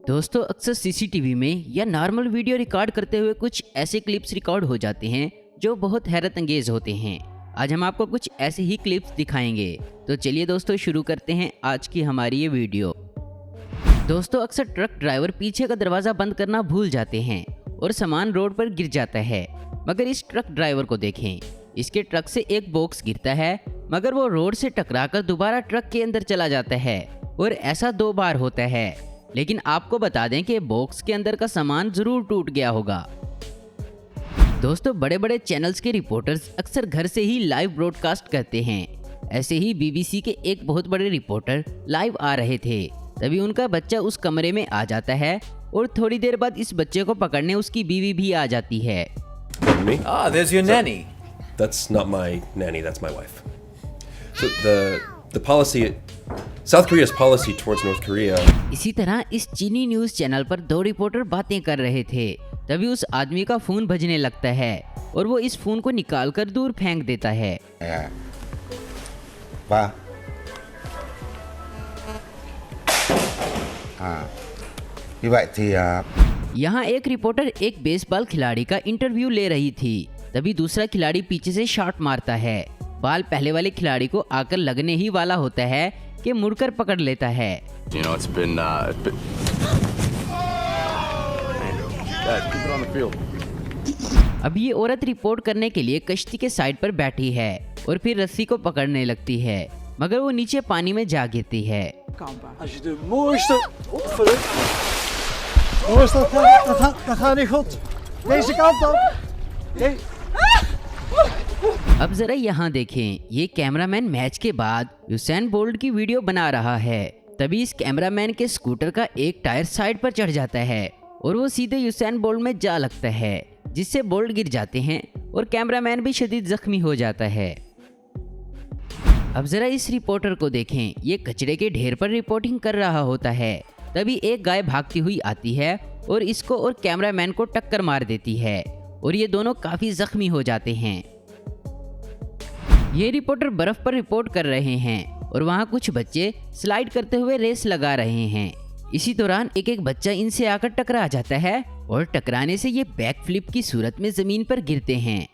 दोस्तों, अक्सर सीसीटीवी में या नॉर्मल वीडियो रिकॉर्ड करते हुए कुछ ऐसे क्लिप्स रिकॉर्ड हो जाते हैं जो बहुत हैरत अंगेज होते हैं। आज हम आपको कुछ ऐसे ही क्लिप्स दिखाएंगे। तो चलिए दोस्तों, शुरू करते हैं आज की हमारी ये वीडियो। दोस्तों, अक्सर ट्रक ड्राइवर पीछे का दरवाज़ा बंद करना भूल जाते हैं और सामान रोड पर गिर जाता है। मगर इस ट्रक ड्राइवर को देखें, इसके ट्रक से एक बॉक्स गिरता है, मगर वो रोड से टकराकर दोबारा ट्रक के अंदर चला जाता है और ऐसा 2 बार होता है। लेकिन आपको बता दें कि बॉक्स के अंदर का सामान जरूर टूट गया होगा। दोस्तों, बड़े बड़े चैनल्स के रिपोर्टर्स अक्सर घर से ही लाइव ब्रॉडकास्ट करते हैं। ऐसे ही बीबीसी के एक बहुत बड़े रिपोर्टर लाइव आ रहे थे, तभी उनका बच्चा उस कमरे में आ जाता है और थोड़ी देर बाद इस बच्चे को पकड़ने उसकी बीवी भी आ जाती है। Me? Ah, there's your nanny. That's not my nanny, that's my wife. So the policy, South Korea's policy towards North Korea. इसी तरह इस चीनी न्यूज चैनल पर 2 रिपोर्टर बातें कर रहे थे, तभी उस आदमी का फोन बजने लगता है और वो इस फोन को निकालकर दूर फेंक देता है। Ba. Như vậy thì यहाँ एक रिपोर्टर एक बेसबॉल खिलाड़ी का इंटरव्यू ले रही थी, तभी दूसरा खिलाड़ी पीछे से शॉट मारता है। बॉल पहले वाले खिलाड़ी को आकर लगने ही वाला होता है कि मुड़कर पकड़ लेता है। You know, it's been Guys, keep it on the field. अब ये औरत रिपोर्ट करने के लिए कश्ती के साइड पर बैठी है और फिर रस्सी को पकड़ने लगती है, मगर वो नीचे पानी में जा गिरती है। Als je de mooiste opvullen. Mooiste, dat gaat niet goed. Deze kant op. अब जरा यहाँ देखें, ये कैमरामैन मैच के बाद यूसेन बोल्ट की वीडियो बना रहा है। तभी इस कैमरामैन के स्कूटर का एक टायर साइड पर चढ़ जाता है और वो सीधे यूसेन बोल्ट में जा लगता है, जिससे बोल्ट गिर जाते हैं और कैमरामैन भी शदीद जख्मी हो जाता है। अब जरा इस रिपोर्टर को देखें, ये कचरे के ढेर पर रिपोर्टिंग कर रहा होता है। तभी एक गाय भागती हुई आती है और इसको और कैमरामैन को टक्कर मार देती है और ये दोनों काफी जख्मी हो जाते हैं। ये रिपोर्टर बर्फ पर रिपोर्ट कर रहे हैं और वहाँ कुछ बच्चे स्लाइड करते हुए रेस लगा रहे हैं। इसी दौरान एक बच्चा इनसे आकर टकरा जाता है और टकराने से ये बैक फ्लिप की सूरत में जमीन पर गिरते हैं।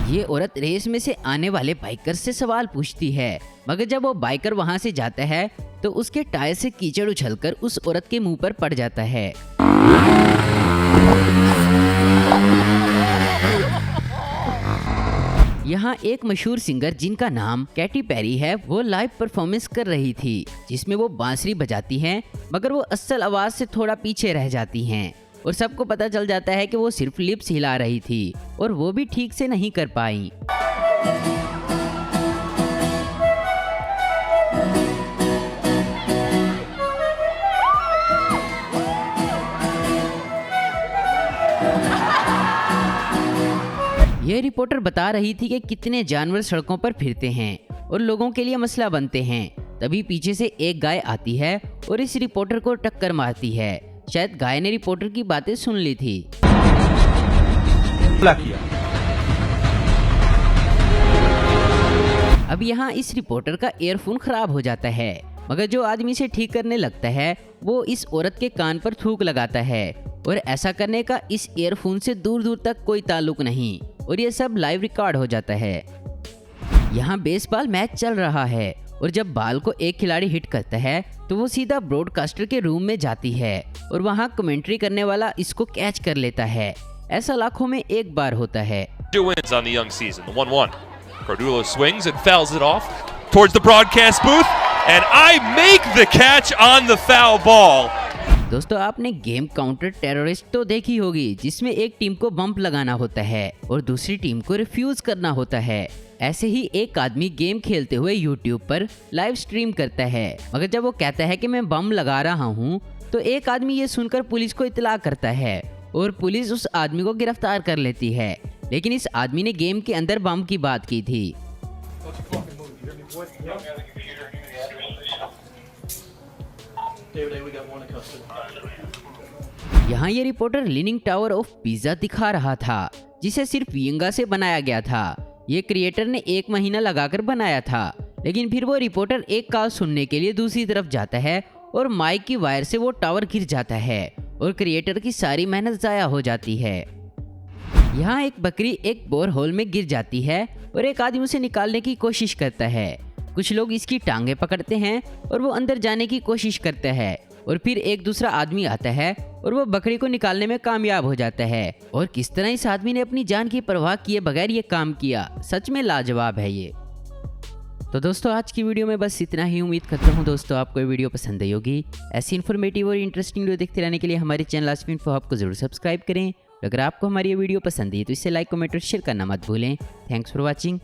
ये औरत रेस में से आने वाले बाइकर से सवाल पूछती है, मगर जब वो बाइकर वहाँ से जाता है तो उसके टायर से कीचड़ उछलकर उस औरत के मुंह पर पड़ जाता है। यहाँ एक मशहूर सिंगर जिनका नाम कैटी पेरी है, वो लाइव परफॉर्मेंस कर रही थी, जिसमें वो बांसुरी बजाती हैं, मगर वो असल आवाज से थोड़ा पीछे रह जाती हैं और सबको पता चल जाता है कि वो सिर्फ लिप्स हिला रही थी और वो भी ठीक से नहीं कर पाई। ये रिपोर्टर बता रही थी कि कितने जानवर सड़कों पर फिरते हैं और लोगों के लिए मसला बनते हैं। तभी पीछे से एक गाय आती है और इस रिपोर्टर को टक्कर मारती है। शायद गाय ने रिपोर्टर की बातें सुन ली थी। अब यहाँ इस रिपोर्टर का ईयरफोन खराब हो जाता है, मगर जो आदमी इसे ठीक करने लगता है वो इस औरत के कान पर थूक लगाता है और ऐसा करने का इस ईयरफोन से दूर दूर तक कोई ताल्लुक नहीं और ये सब लाइव रिकॉर्ड हो जाता है। यहाँ बेसबॉल मैच चल रहा है और जब बॉल को एक खिलाड़ी हिट करता है तो वो सीधा ब्रॉडकास्टर के रूम में जाती है और वहाँ कमेंट्री करने वाला इसको कैच कर लेता है। ऐसा लाखों में एक बार होता है। Wins on the young season, the 1-1. Cardullo swings and fouls it off towards the broadcast booth, and I make the catch on the foul ball. दोस्तों, आपने गेम काउंटर टेररिस्ट तो देखी होगी, जिसमें एक टीम को बम्प लगाना होता है और दूसरी टीम को रिफ्यूज करना होता है। ऐसे ही एक आदमी गेम खेलते हुए यूट्यूब पर लाइव स्ट्रीम करता है, मगर जब वो कहता है कि मैं बम लगा रहा हूँ तो एक आदमी ये सुनकर पुलिस को इत्तला करता है और पुलिस उस आदमी को गिरफ्तार कर लेती है। लेकिन इस आदमी ने गेम के अंदर बम की बात की थी। यहाँ ये reporter leaning tower of pizza दिखा रहा था, जिसे सिर्फ यंगा से बनाया गया था। ये क्रिएटर ने 1 महीना लगाकर बनाया था, लेकिन फिर वो रिपोर्टर एक कॉल सुनने के लिए दूसरी तरफ जाता है और माइक की वायर से वो टावर गिर जाता है और क्रिएटर की सारी मेहनत ज़ाया हो जाती है। यहाँ एक बकरी एक बोर होल में गिर जाती है और एक आदमी उसे निकालने की कोशिश करता है। कुछ लोग इसकी टांगें पकड़ते हैं और वो अंदर जाने की कोशिश करता है और फिर एक दूसरा आदमी आता है और वो बकरी को निकालने में कामयाब हो जाता है। और किस तरह इस आदमी ने अपनी जान की परवाह किए बगैर ये काम किया, सच में लाजवाब है ये। तो दोस्तों आज की वीडियो में बस इतना ही। उम्मीद करता हूँ दोस्तों आपको ये वीडियो पसंद आई होगी। ऐसी इन्फॉर्मेटिव और इंटरेस्टिंग वीडियो देखते रहने के लिए हमारे चैनल आसिफ इन्फो हब को जरूर सब्सक्राइब करें। अगर आपको हमारी ये वीडियो पसंद आई तो इसे लाइक कमेंट और शेयर करना मत भूलें। Thanks for watching.